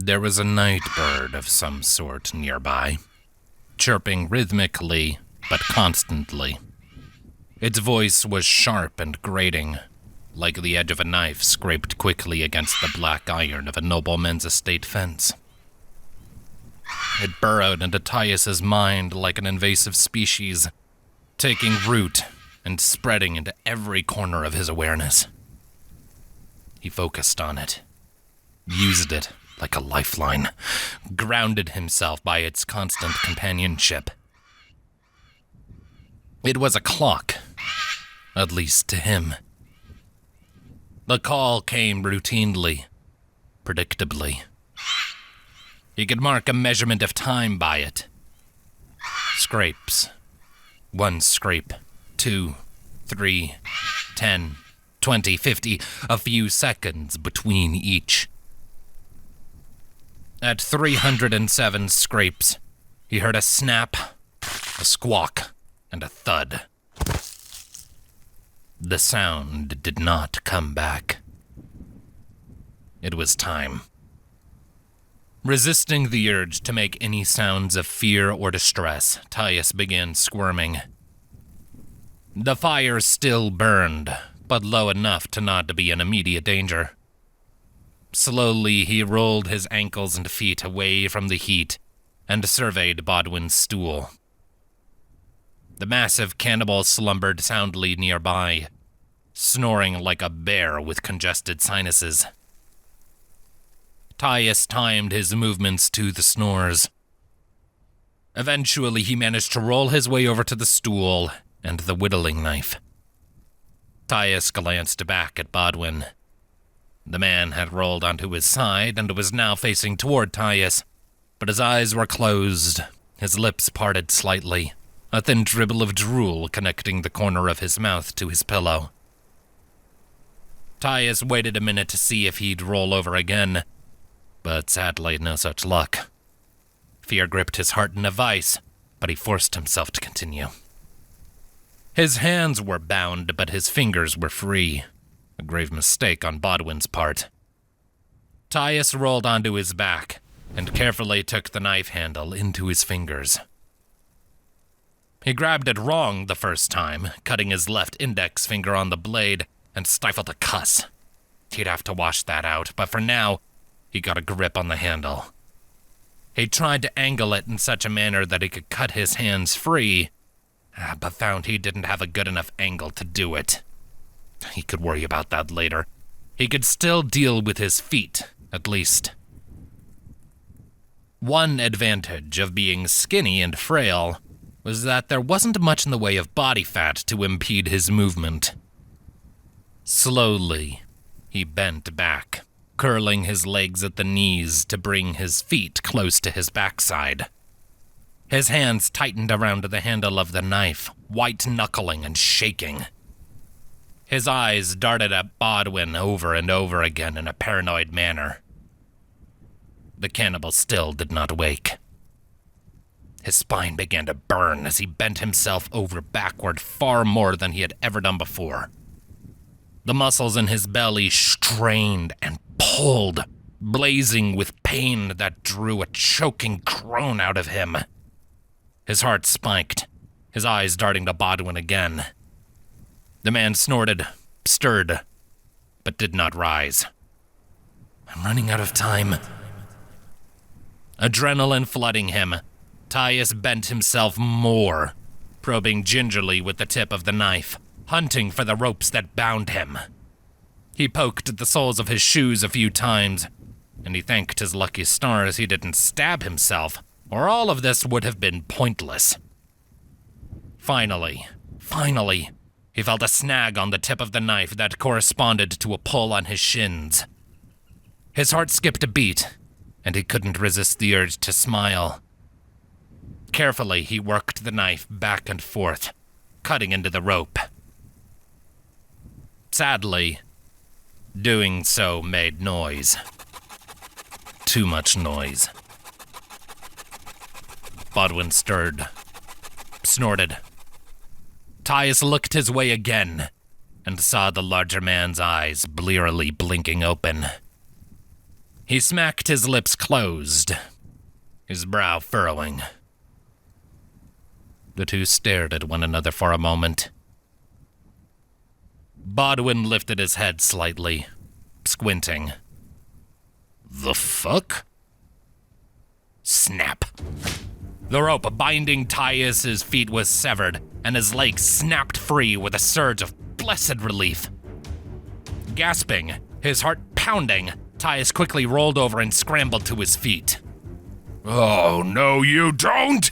There was a night bird of some sort nearby, chirping rhythmically but constantly. Its voice was sharp and grating, like the edge of a knife scraped quickly against the black iron of a nobleman's estate fence. It burrowed into Taius's mind like an invasive species, taking root and spreading into every corner of his awareness. He focused on it, used it like a lifeline, grounded himself by its constant companionship. It was a clock, at least to him. The call came routinely, predictably. He could mark a measurement of time by it. Scrapes. 1 scrape, 2, 3, 10, 20, 50, a few seconds between each. At 307 scrapes, he heard a snap, a squawk, and a thud. The sound did not come back. It was time. Resisting the urge to make any sounds of fear or distress, Taius began squirming. The fire still burned, but low enough to not be in immediate danger. Slowly, he rolled his ankles and feet away from the heat and surveyed Bodwin's stool. The massive cannibal slumbered soundly nearby, snoring like a bear with congested sinuses. Taius timed his movements to the snores. Eventually, he managed to roll his way over to the stool and the whittling knife. Taius glanced back at Bodwin. The man had rolled onto his side and was now facing toward Taius, but his eyes were closed, his lips parted slightly, a thin dribble of drool connecting the corner of his mouth to his pillow. Taius waited a minute to see if he'd roll over again, but sadly no such luck. Fear gripped his heart in a vice, but he forced himself to continue. His hands were bound, but his fingers were free. A grave mistake on Bodwin's part. Taius rolled onto his back and carefully took the knife handle into his fingers. He grabbed it wrong the first time, cutting his left index finger on the blade and stifled a cuss. He'd have to wash that out, but for now, he got a grip on the handle. He tried to angle it in such a manner that he could cut his hands free, but found he didn't have a good enough angle to do it. He could worry about that later. He could still deal with his feet, at least. One advantage of being skinny and frail was that there wasn't much in the way of body fat to impede his movement. Slowly, he bent back, curling his legs at the knees to bring his feet close to his backside. His hands tightened around the handle of the knife, white-knuckling and shaking. His eyes darted at Bodwin over and over again in a paranoid manner. The cannibal still did not wake. His spine began to burn as he bent himself over backward far more than he had ever done before. The muscles in his belly strained and pulled, blazing with pain that drew a choking groan out of him. His heart spiked, his eyes darting to Bodwin again. The man snorted, stirred, but did not rise. I'm running out of time. Adrenaline flooding him, Taius bent himself more, probing gingerly with the tip of the knife, hunting for the ropes that bound him. He poked at the soles of his shoes a few times, and he thanked his lucky stars he didn't stab himself, or all of this would have been pointless. Finally, he felt a snag on the tip of the knife that corresponded to a pull on his shins. His heart skipped a beat, and he couldn't resist the urge to smile. Carefully, he worked the knife back and forth, cutting into the rope. Sadly, doing so made noise. Too much noise. Bodwin stirred, snorted. Taius looked his way again and saw the larger man's eyes blearily blinking open. He smacked his lips closed, his brow furrowing. The two stared at one another for a moment. Bodwin lifted his head slightly, squinting. The fuck? Snap. The rope binding Taius' feet was severed, and his legs snapped free with a surge of blessed relief. Gasping, his heart pounding, Taius quickly rolled over and scrambled to his feet. Oh, no you don't!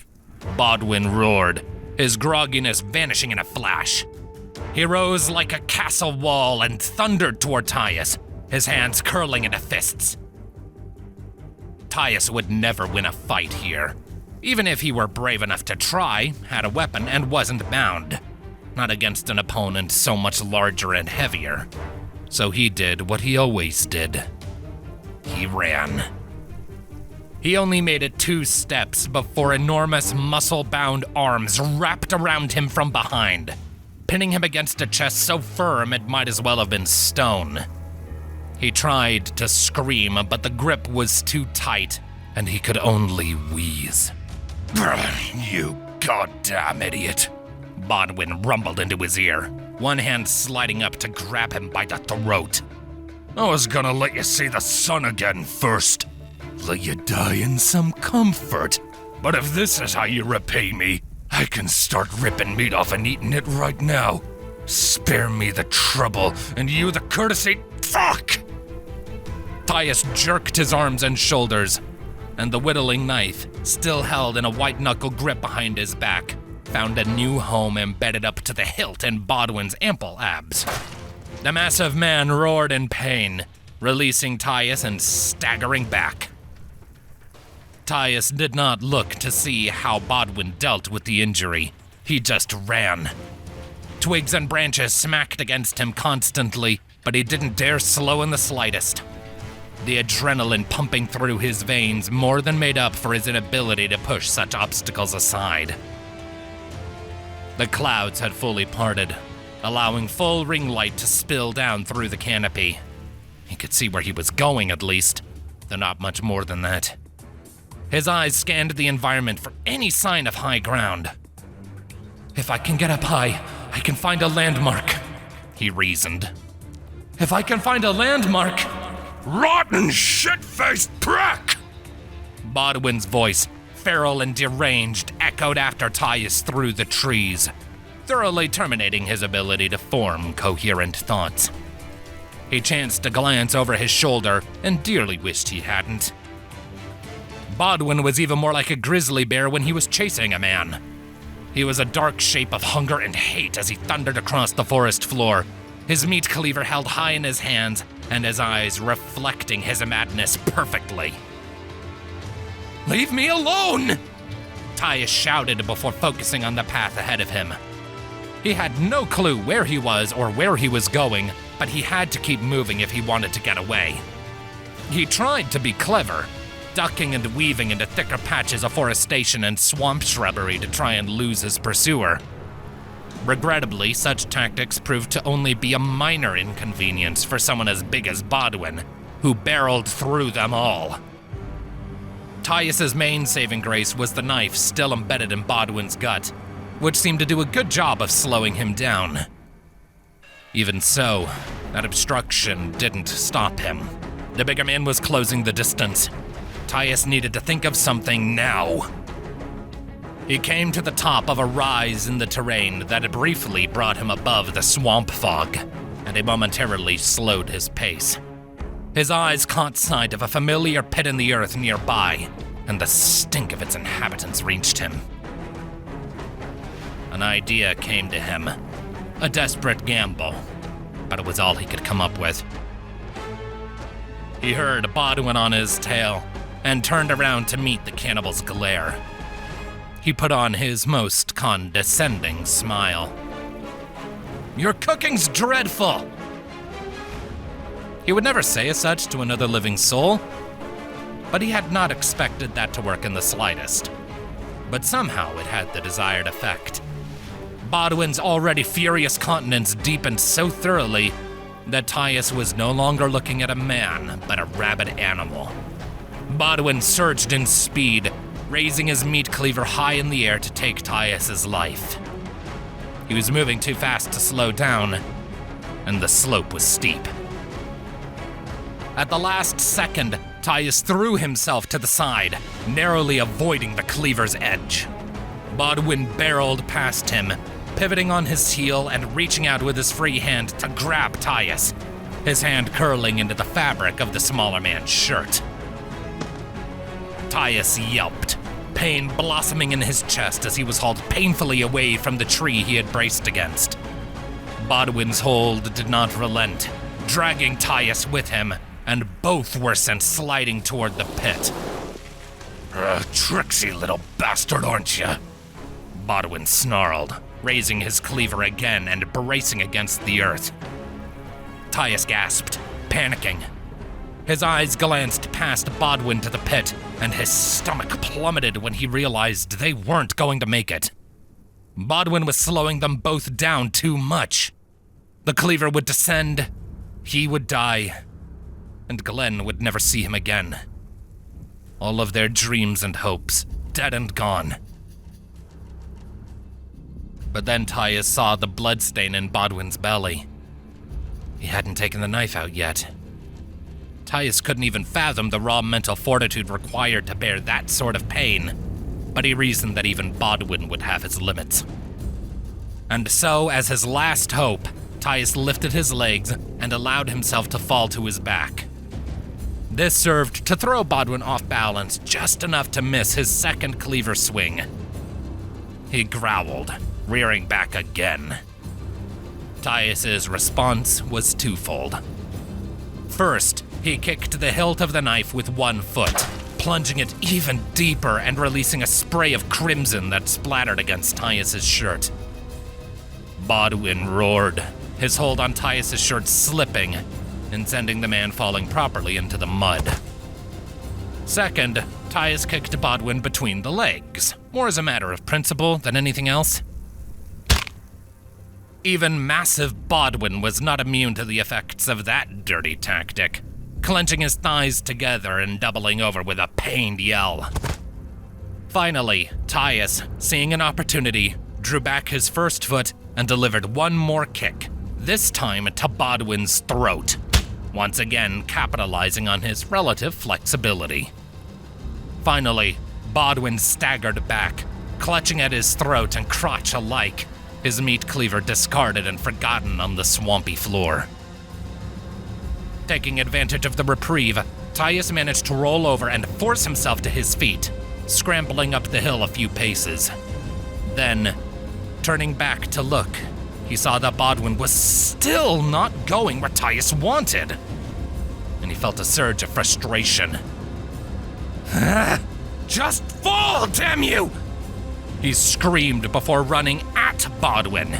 Bodwin roared, his grogginess vanishing in a flash. He rose like a castle wall and thundered toward Taius, his hands curling into fists. Taius would never win a fight here, even if he were brave enough to try, had a weapon, and wasn't bound. Not against an opponent so much larger and heavier. So he did what he always did. He ran. He only made it 2 steps before enormous muscle-bound arms wrapped around him from behind, pinning him against a chest so firm it might as well have been stone. He tried to scream, but the grip was too tight, and he could only wheeze. You goddamn idiot, Bodwin rumbled into his ear, one hand sliding up to grab him by the throat. I was gonna let you see the sun again first. Let you die in some comfort. But if this is how you repay me, I can start ripping meat off and eating it right now. Spare me the trouble, and you the courtesy. Fuck! Taius jerked his arms and shoulders, and the whittling knife, still held in a white-knuckle grip behind his back, found a new home embedded up to the hilt in Bodwin's ample abs. The massive man roared in pain, releasing Taius and staggering back. Taius did not look to see how Bodwin dealt with the injury. He just ran. Twigs and branches smacked against him constantly, but he didn't dare slow in the slightest. The adrenaline pumping through his veins more than made up for his inability to push such obstacles aside. The clouds had fully parted, allowing full ring light to spill down through the canopy. He could see where he was going, at least, though not much more than that. His eyes scanned the environment for any sign of high ground. If I can get up high, I can find a landmark, he reasoned. If I can find a landmark... Rotten shit-faced prick! Bodwin's voice, feral and deranged, echoed after Taius through the trees, thoroughly terminating his ability to form coherent thoughts. He chanced to glance over his shoulder and dearly wished he hadn't. Bodwin was even more like a grizzly bear when he was chasing a man. He was a dark shape of hunger and hate as he thundered across the forest floor, his meat cleaver held high in his hands and his eyes reflecting his madness perfectly. Leave me alone! Taius shouted before focusing on the path ahead of him. He had no clue where he was or where he was going, but he had to keep moving if he wanted to get away. He tried to be clever, ducking and weaving into thicker patches of forestation and swamp shrubbery to try and lose his pursuer. Regrettably, such tactics proved to only be a minor inconvenience for someone as big as Bodwin, who barreled through them all. Taius' main saving grace was the knife still embedded in Bodwin's gut, which seemed to do a good job of slowing him down. Even so, that obstruction didn't stop him. The bigger man was closing the distance. Taius needed to think of something now. He came to the top of a rise in the terrain that briefly brought him above the swamp fog, and he momentarily slowed his pace. His eyes caught sight of a familiar pit in the earth nearby, and the stink of its inhabitants reached him. An idea came to him, a desperate gamble, but it was all he could come up with. He heard Bodwin on his tail, and turned around to meet the cannibal's glare. He put on his most condescending smile. Your cooking's dreadful! He would never say as such to another living soul, but he had not expected that to work in the slightest. But somehow it had the desired effect. Bodwin's already furious countenance deepened so thoroughly that Taius was no longer looking at a man, but a rabid animal. Bodwin surged in speed, raising his meat cleaver high in the air to take Taius's life. He was moving too fast to slow down, and the slope was steep. At the last second, Taius threw himself to the side, narrowly avoiding the cleaver's edge. Bodwin barreled past him, pivoting on his heel and reaching out with his free hand to grab Taius, his hand curling into the fabric of the smaller man's shirt. Taius yelped, pain blossoming in his chest as he was hauled painfully away from the tree he had braced against. Bodwin's hold did not relent, dragging Taius with him, and both were sent sliding toward the pit. Tricksy little bastard, aren't you? Bodwin snarled, raising his cleaver again and bracing against the earth. Taius gasped, panicking. His eyes glanced past Bodwin to the pit, and his stomach plummeted when he realized they weren't going to make it. Bodwin was slowing them both down too much. The cleaver would descend, he would die, and Glenn would never see him again. All of their dreams and hopes, dead and gone. But then Taius saw the bloodstain in Bodwin's belly. He hadn't taken the knife out yet. Taius couldn't even fathom the raw mental fortitude required to bear that sort of pain, but he reasoned that even Bodwin would have his limits. And so, as his last hope, Taius lifted his legs and allowed himself to fall to his back. This served to throw Bodwin off balance just enough to miss his second cleaver swing. He growled, rearing back again. Taius's response was twofold. First, he kicked the hilt of the knife with one foot, plunging it even deeper and releasing a spray of crimson that splattered against Taius's shirt. Bodwin roared, his hold on Taius's shirt slipping and sending the man falling properly into the mud. Second, Taius kicked Bodwin between the legs, more as a matter of principle than anything else. Even massive Bodwin was not immune to the effects of that dirty tactic, clenching his thighs together and doubling over with a pained yell. Finally, Taius, seeing an opportunity, drew back his first foot and delivered one more kick, this time to Bodwin's throat, once again capitalizing on his relative flexibility. Finally, Bodwin staggered back, clutching at his throat and crotch alike, his meat cleaver discarded and forgotten on the swampy floor. Taking advantage of the reprieve, Taius managed to roll over and force himself to his feet, scrambling up the hill a few paces. Then, turning back to look, he saw that Bodwin was still not going where Taius wanted, and he felt a surge of frustration. Just fall, damn you! He screamed before running at Bodwin,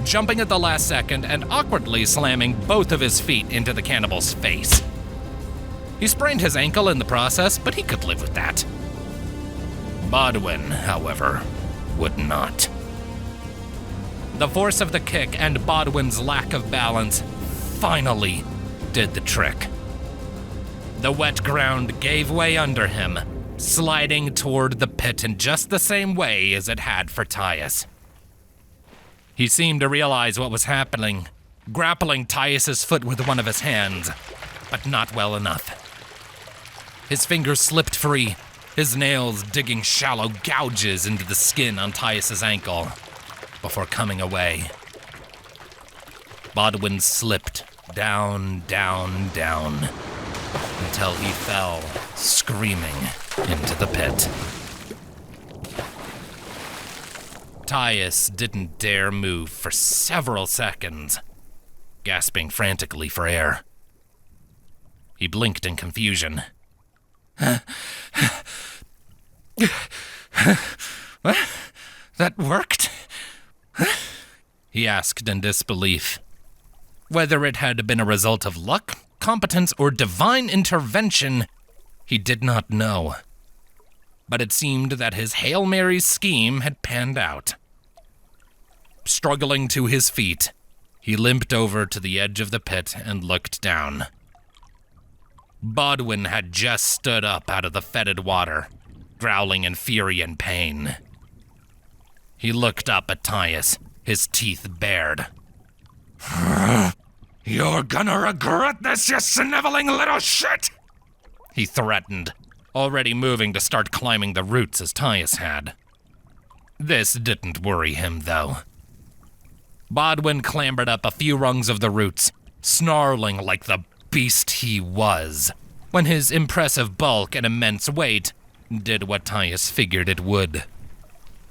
jumping at the last second and awkwardly slamming both of his feet into the cannibal's face. He sprained his ankle in the process, but he could live with that. Bodwin, however, would not. The force of the kick and Bodwin's lack of balance finally did the trick. The wet ground gave way under him, sliding toward the pit in just the same way as it had for Taius. He seemed to realize what was happening, grappling Taius's foot with one of his hands, but not well enough. His fingers slipped free, his nails digging shallow gouges into the skin on Taius's ankle, before coming away. Bodwin slipped down, down, down, until he fell, screaming, into the pit. Taius didn't dare move for several seconds, gasping frantically for air. He blinked in confusion. What? That worked? He asked in disbelief. Whether it had been a result of luck, competence, or divine intervention, he did not know. But it seemed that his Hail Mary's scheme had panned out. Struggling to his feet, He limped over to the edge of the pit and looked down. Bodwin had just stood up out of the fetid water, growling in fury and pain. He looked up at Taius, his teeth bared. You're gonna regret this, you sniveling little shit! He threatened, already moving to start climbing the roots as Taius had. This didn't worry him, though. Bodwin clambered up a few rungs of the roots, snarling like the beast he was, when his impressive bulk and immense weight did what Taius figured it would.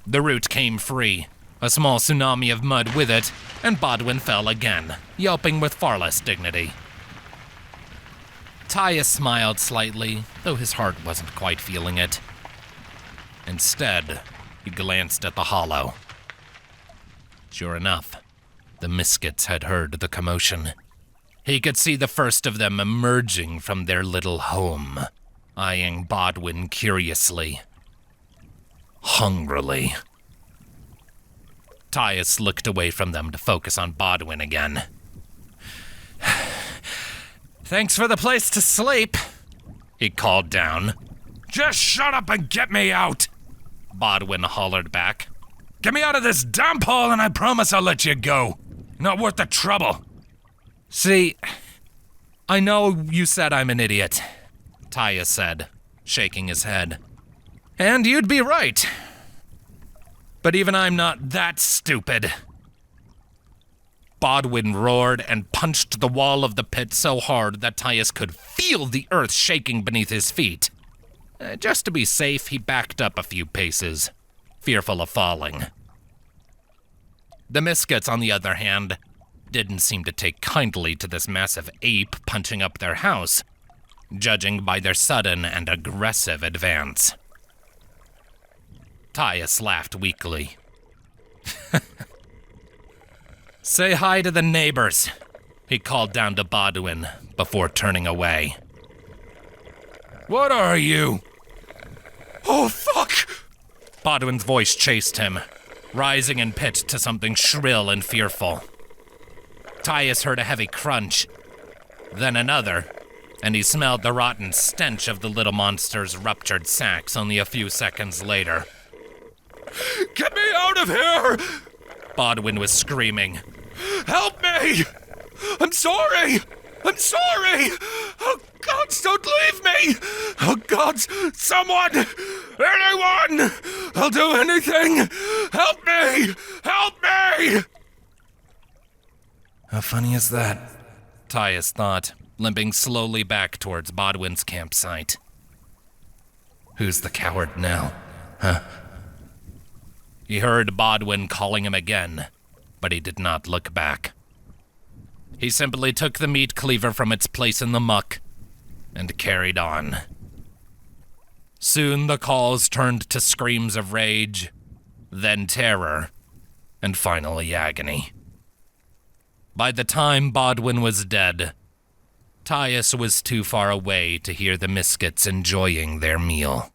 The root came free, a small tsunami of mud with it, and Bodwin fell again, yelping with far less dignity. Taius smiled slightly, though his heart wasn't quite feeling it. Instead, he glanced at the hollow. Sure enough, the Miskets had heard the commotion. He could see the first of them emerging from their little home, eyeing Bodwin curiously. Hungrily. Taius looked away from them to focus on Bodwin again. "Thanks for the place to sleep," he called down. Just shut up and get me out! Bodwin hollered back. Get me out of this damp hole and I promise I'll let you go. Not worth the trouble. See, I know you said I'm an idiot, Taius said, shaking his head. And you'd be right. But even I'm not that stupid. Bodwin roared and punched the wall of the pit so hard that Taius could feel the earth shaking beneath his feet. Just to be safe, he backed up a few paces, fearful of falling. The Miskets, on the other hand, didn't seem to take kindly to this massive ape punching up their house, judging by their sudden and aggressive advance. Taius laughed weakly. Say hi to the neighbors, he called down to Bodwin before turning away. What are you? Oh, fuck! Bodwin's voice chased him, rising in pitch to something shrill and fearful. Taius heard a heavy crunch, then another, and he smelled the rotten stench of the little monster's ruptured sacks only a few seconds later. Get me out of here! Bodwin was screaming. Help me! I'm sorry! I'm sorry! Oh, gods, don't leave me! Oh, gods, someone! Anyone! I'll do anything! Help me! Help me! How funny is that? Taius thought, limping slowly back towards Bodwin's campsite. Who's the coward now, huh? He heard Bodwin calling him again, but he did not look back. He simply took the meat cleaver from its place in the muck and carried on. Soon the calls turned to screams of rage, then terror, and finally agony. By the time Bodwin was dead, Taius was too far away to hear the Miskets enjoying their meal.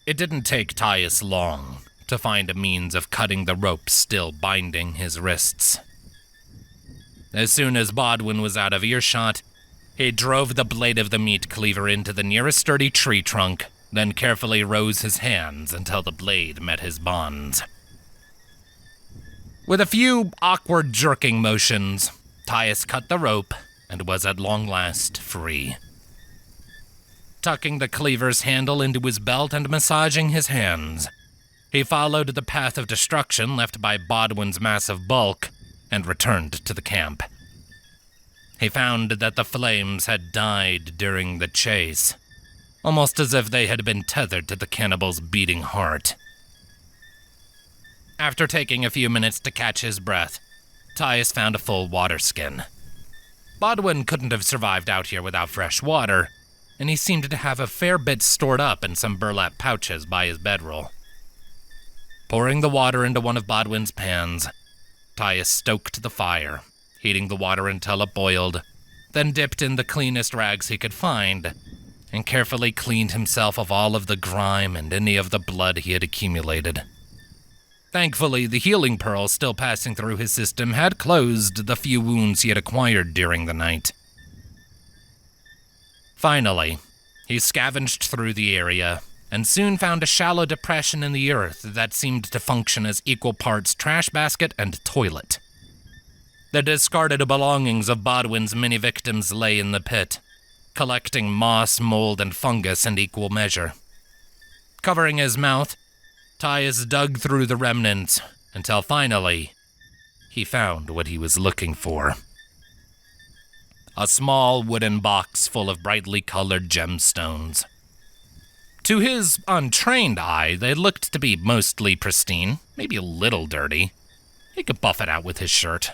It didn't take Taius long to find a means of cutting the rope still binding his wrists. As soon as Bodwin was out of earshot, he drove the blade of the meat cleaver into the nearest sturdy tree trunk, then carefully rose his hands until the blade met his bonds. With a few awkward jerking motions, Taius cut the rope and was at long last free. Tucking the cleaver's handle into his belt and massaging his hands, he followed the path of destruction left by Bodwin's massive bulk and returned to the camp. He found that the flames had died during the chase, almost as if they had been tethered to the cannibal's beating heart. After taking a few minutes to catch his breath, Taius found a full water skin. Bodwin couldn't have survived out here without fresh water, and he seemed to have a fair bit stored up in some burlap pouches by his bedroll. Pouring the water into one of Bodwin's pans, Taius stoked the fire, heating the water until it boiled, then dipped in the cleanest rags he could find, and carefully cleaned himself of all of the grime and any of the blood he had accumulated. Thankfully, the healing pearl still passing through his system had closed the few wounds he had acquired during the night. Finally, he scavenged through the area and soon found a shallow depression in the earth that seemed to function as equal parts trash basket and toilet. The discarded belongings of Bodwin's many victims lay in the pit, collecting moss, mold, and fungus in equal measure. Covering his mouth, Taius dug through the remnants until finally he found what he was looking for. A small wooden box full of brightly colored gemstones. To his untrained eye, they looked to be mostly pristine, maybe a little dirty. He could buff it out with his shirt.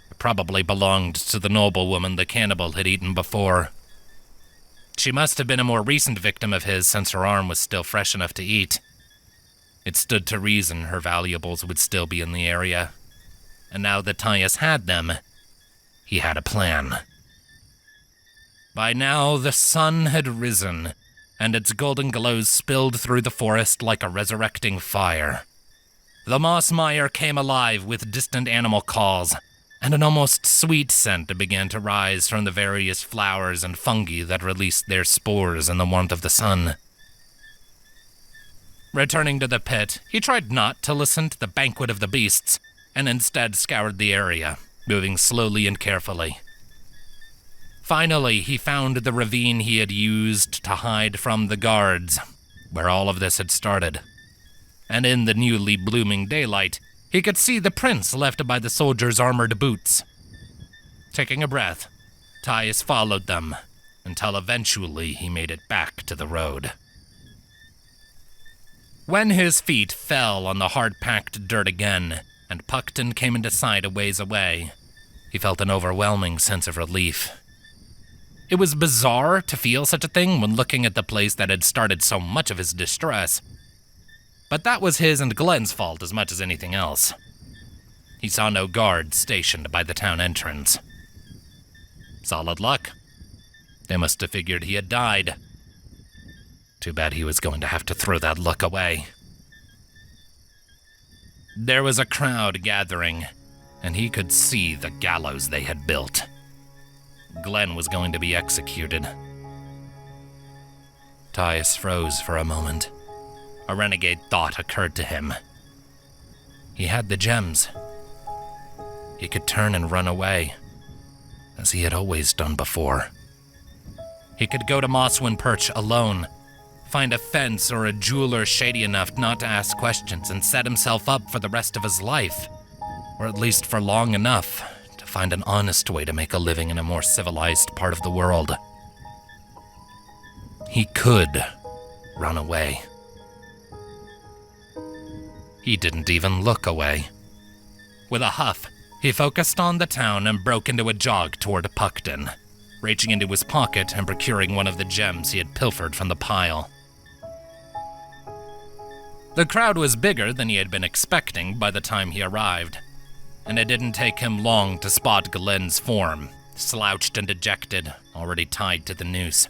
It probably belonged to the noblewoman the cannibal had eaten before. She must have been a more recent victim of his since her arm was still fresh enough to eat. It stood to reason her valuables would still be in the area. And now that Taius had them, he had a plan. By now, the sun had risen, and its golden glows spilled through the forest like a resurrecting fire. The Mossmire came alive with distant animal calls, and an almost sweet scent began to rise from the various flowers and fungi that released their spores in the warmth of the sun. Returning to the pit, he tried not to listen to the banquet of the beasts, and instead scoured the area, moving slowly and carefully. Finally, he found the ravine he had used to hide from the guards, where all of this had started. And in the newly blooming daylight, he could see the prints left by the soldiers' armored boots. Taking a breath, Taius followed them, until eventually he made it back to the road. When his feet fell on the hard-packed dirt again, and Puckton came into sight a ways away, he felt an overwhelming sense of relief. It was bizarre to feel such a thing when looking at the place that had started so much of his distress. But that was his and Glenn's fault as much as anything else. He saw no guards stationed by the town entrance. Solid luck. They must have figured he had died. Too bad he was going to have to throw that luck away. There was a crowd gathering, and he could see the gallows they had built. Glenn was going to be executed. Taius froze for a moment. A renegade thought occurred to him. He had the gems. He could turn and run away, as he had always done before. He could go to Mosswind Perch alone, find a fence or a jeweler shady enough not to ask questions, and set himself up for the rest of his life, or at least for long enough to find an honest way to make a living in a more civilized part of the world. He could run away. He didn't even look away. With a huff, he focused on the town and broke into a jog toward Puckton, reaching into his pocket and procuring one of the gems he had pilfered from the pile. The crowd was bigger than he had been expecting by the time he arrived, and it didn't take him long to spot Glenn's form, slouched and dejected, already tied to the noose.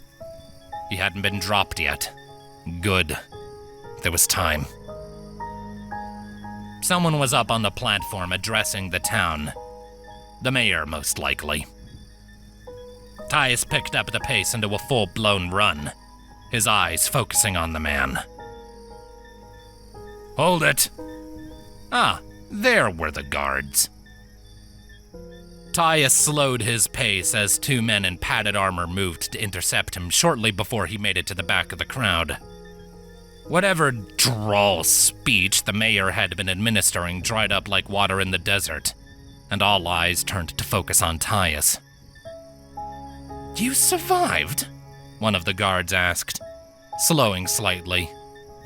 He hadn't been dropped yet. Good. There was time. Someone was up on the platform addressing the town. The mayor, most likely. Taius picked up the pace into a full-blown run, his eyes focusing on the man. Hold it! Ah, there were the guards. Taius slowed his pace as two men in padded armor moved to intercept him shortly before he made it to the back of the crowd. Whatever droll speech the mayor had been administering dried up like water in the desert, and all eyes turned to focus on Taius. You survived? One of the guards asked, slowing slightly.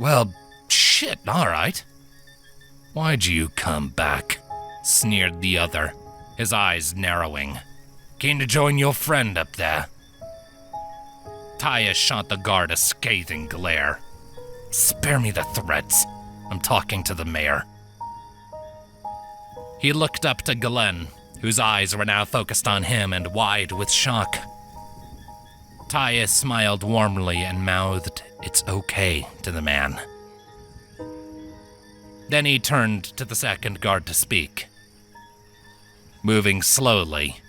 Well, shit, all right. Why'd you come back? Sneered the other, his eyes narrowing. Keen to join your friend up there? Taius shot the guard a scathing glare. Spare me the threats. I'm talking to the mayor. He looked up to Glenn, whose eyes were now focused on him and wide with shock. Taius smiled warmly and mouthed, "It's okay," to the man. Then he turned to the second guard to speak. Moving slowly,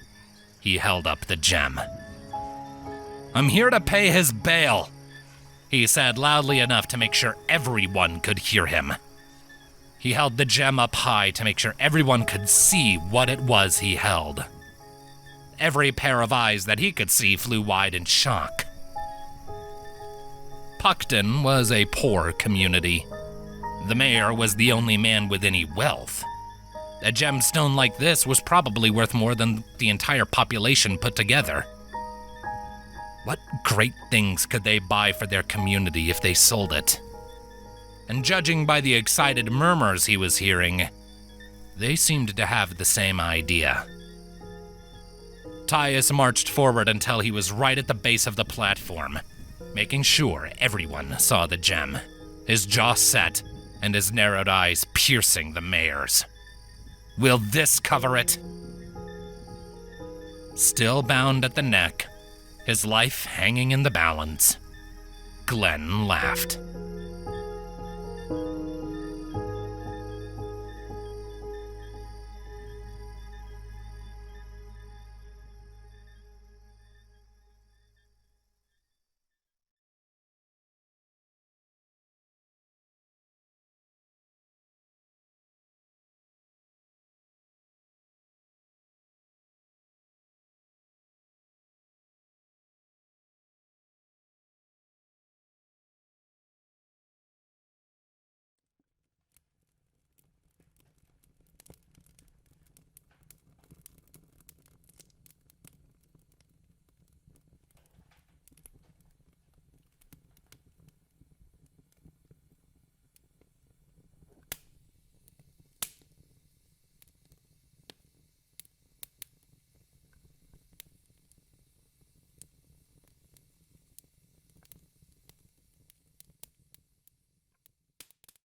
he held up the gem. "I'm here to pay his bail," he said loudly enough to make sure everyone could hear him. He held the gem up high to make sure everyone could see what it was he held. Every pair of eyes that he could see flew wide in shock. Puckton was a poor community. The mayor was the only man with any wealth. A gemstone like this was probably worth more than the entire population put together. What great things could they buy for their community if they sold it? And judging by the excited murmurs he was hearing, they seemed to have the same idea. Taius marched forward until he was right at the base of the platform, making sure everyone saw the gem, his jaw set and his narrowed eyes piercing the mayor's. "Will this cover it?" Still bound at the neck, his life hanging in the balance, Glenn laughed.